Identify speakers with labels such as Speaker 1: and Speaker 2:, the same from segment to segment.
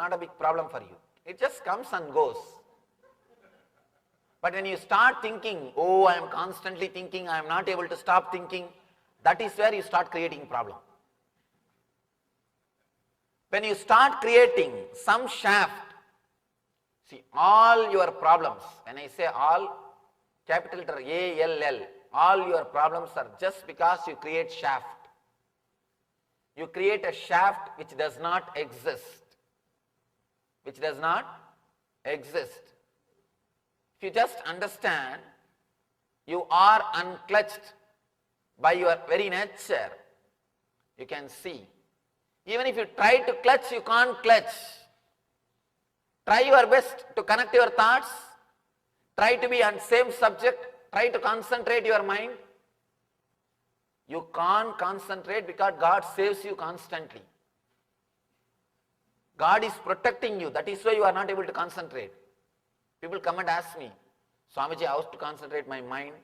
Speaker 1: not a big problem for you. It just comes and goes. But when you start thinking, oh, I am constantly thinking, I am not able to stop thinking, that is where you start creating problem. When you start creating some shaft, see, all your problems, when I say all, capital letter A-L-L, all your problems are just because you create shaft. You create a shaft which does not exist. Which does not exist. If you just understand, you are unclutched by your very nature. You can see. Even if you try to clutch, you can't clutch. Try your best to connect your thoughts. Try to be on same subject. Try to concentrate your mind. You can't concentrate because God saves you constantly. God is protecting you. That is why you are not able to concentrate. People come and ask me, Swamiji, how to concentrate my mind?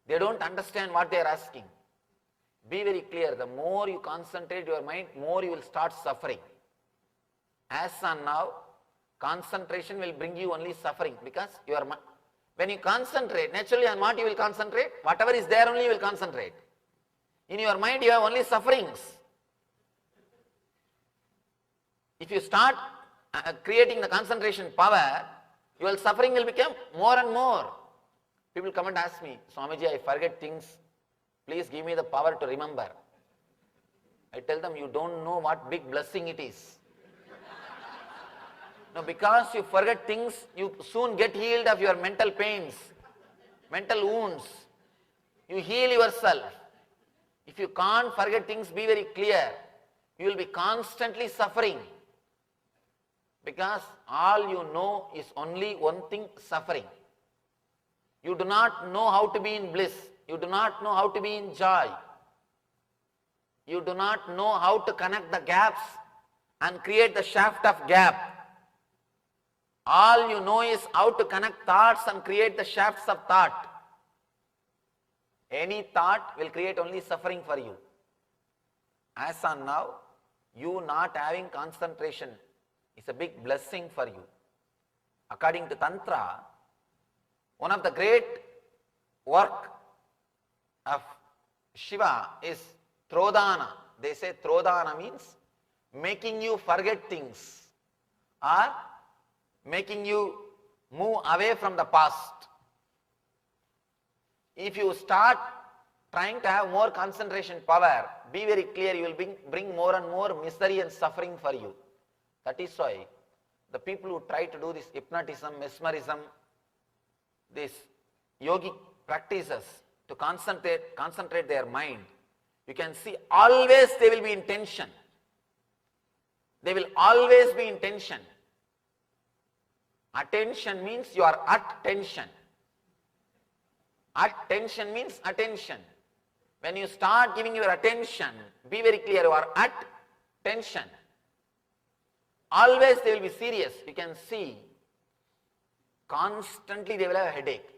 Speaker 1: They don't understand what they are asking. Be very clear. The more you concentrate your mind, more you will start suffering. As on now, concentration will bring you only suffering because when you concentrate, naturally on what you will concentrate? Whatever is there only you will concentrate. In your mind you have only sufferings. If you start creating the concentration power, your suffering will become more and more. People come and ask me, Swamiji, I forget things. Please give me the power to remember. I tell them, you don't know what big blessing it is. No, because you forget things, you soon get healed of your mental pains, mental wounds. You heal yourself. If you can't forget things, be very clear. You will be constantly suffering. Because all you know is only one thing, suffering. You do not know how to be in bliss. You do not know how to be in joy. You do not know how to connect the gaps and create the shaft of gap. All you know is how to connect thoughts and create the shafts of thought. Any thought will create only suffering for you. As on now, you not having concentration is a big blessing for you. According to Tantra, one of the great work of Shiva is Trodana. They say Trodana means making you forget things or making you move away from the past. If you start trying to have more concentration power, be very clear, you will bring more and more misery and suffering for you. That is why the people who try to do this hypnotism, mesmerism, these yogic practices to concentrate their mind, you can see always they will be in tension. They will always be in tension. Attention means you are at tension. At tension means attention. When you start giving your attention, be very clear, you are at tension. Always they will be serious. You can see constantly they will have a headache.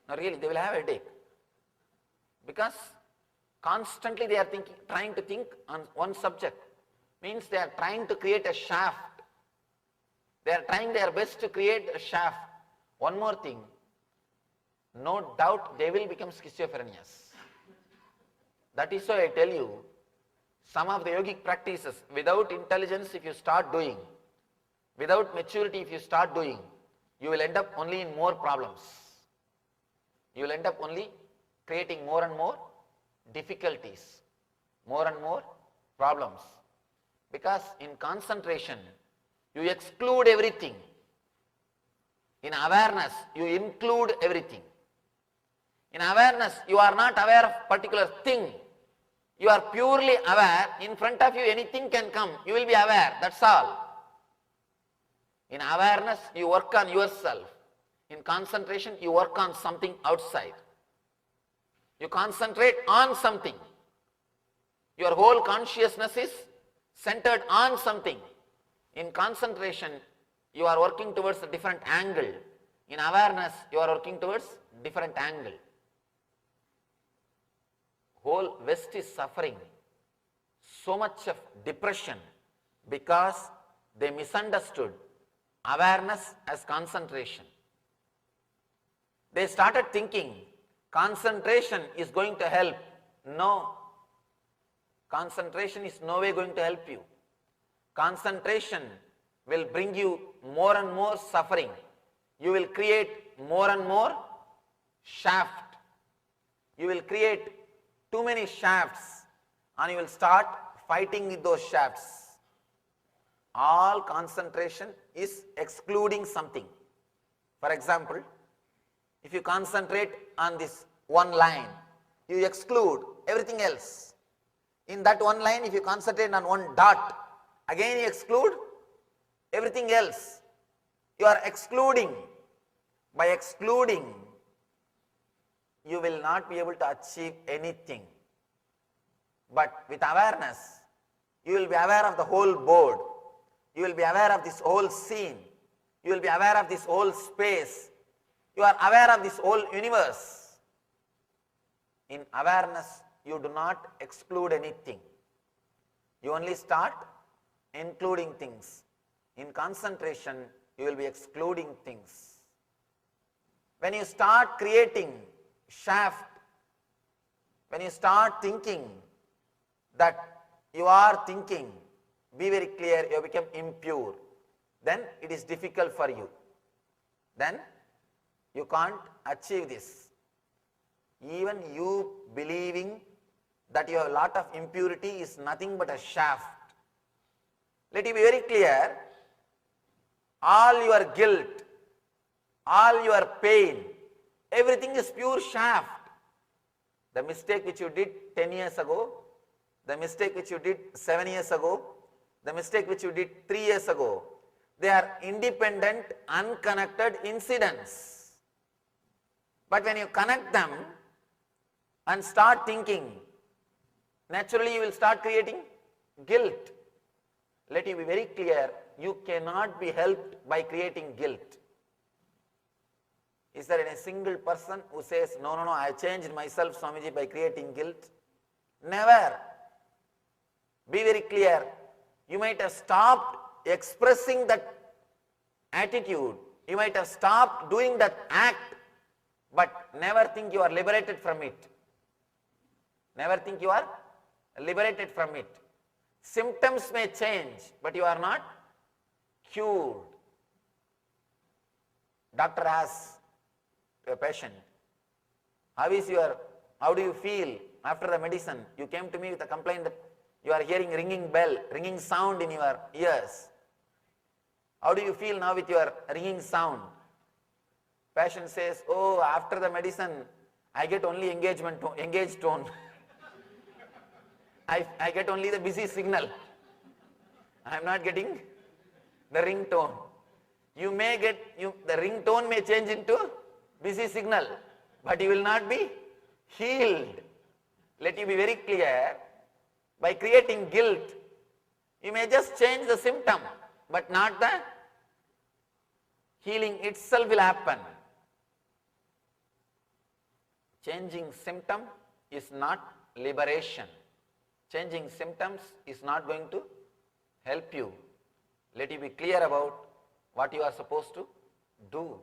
Speaker 1: No, really, they will have a headache. Because constantly they are trying to think on one subject. Means they are trying to create a shaft. They are trying their best to create a shaft. One more thing, no doubt they will become schizophrenics. That is why I tell you, some of the yogic practices, without intelligence if you start doing, without maturity if you start doing, you will end up only in more problems. You will end up only creating more and more difficulties, more and more problems. Because in concentration, you exclude everything. In awareness, you include everything. In awareness, you are not aware of particular thing. You are purely aware. In front of you, anything can come. You will be aware. That's all. In awareness, you work on yourself. In concentration, you work on something outside. You concentrate on something. Your whole consciousness is centered on something. In concentration, you are working towards a different angle. In awareness, you are working towards different angle. Whole West is suffering so much of depression, Because they misunderstood awareness as concentration. They started thinking concentration is going to help. No. Concentration is no way going to help you. Concentration will bring you more and more suffering. You will create more and more shaft. You will create too many shafts and you will start fighting with those shafts. All concentration is excluding something. For example, if you concentrate on this one line, you exclude everything else. In that one line, if you concentrate on one dot, again you exclude everything else. You are excluding. By excluding, you will not be able to achieve anything. But with awareness, you will be aware of the whole board. You will be aware of this whole scene. You will be aware of this whole space. You are aware of this whole universe. In awareness, you do not exclude anything. You only start including things. In concentration, you will be excluding things. When you start creating shaft, when you start thinking that you are thinking, be very clear, you become impure. Then it is difficult for you. Then you can't achieve this. Even you believing that you have a lot of impurity is nothing but a shaft. Let it be very clear, all your guilt, all your pain, everything is pure shaft. The mistake which you did 10 years ago, the mistake which you did 7 years ago, the mistake which you did 3 years ago, they are independent, unconnected incidents. But when you connect them and start thinking, naturally you will start creating guilt. Let it be very clear, you cannot be helped by creating guilt. Is there any single person who says, no, I changed myself, Swamiji, by creating guilt? Never. Be very clear. You might have stopped expressing that attitude. You might have stopped doing that act, but never think you are liberated from it. Never think you are liberated from it. Symptoms may change, but you are not cured. Doctor asks a patient, how do you feel after the medicine? You came to me with a complaint that you are hearing ringing bell, ringing sound in your ears. How do you feel now with your ringing sound? Patient says, oh, after the medicine, I get only engaged tone. I get only the busy signal. I am not getting the ring tone. You may get, the ring tone may change into busy signal, but you will not be healed. Let you be very clear, by creating guilt, you may just change the symptom, but not the healing itself will happen. Changing symptom is not liberation. Changing symptoms is not going to help you. Let you be clear about what you are supposed to do.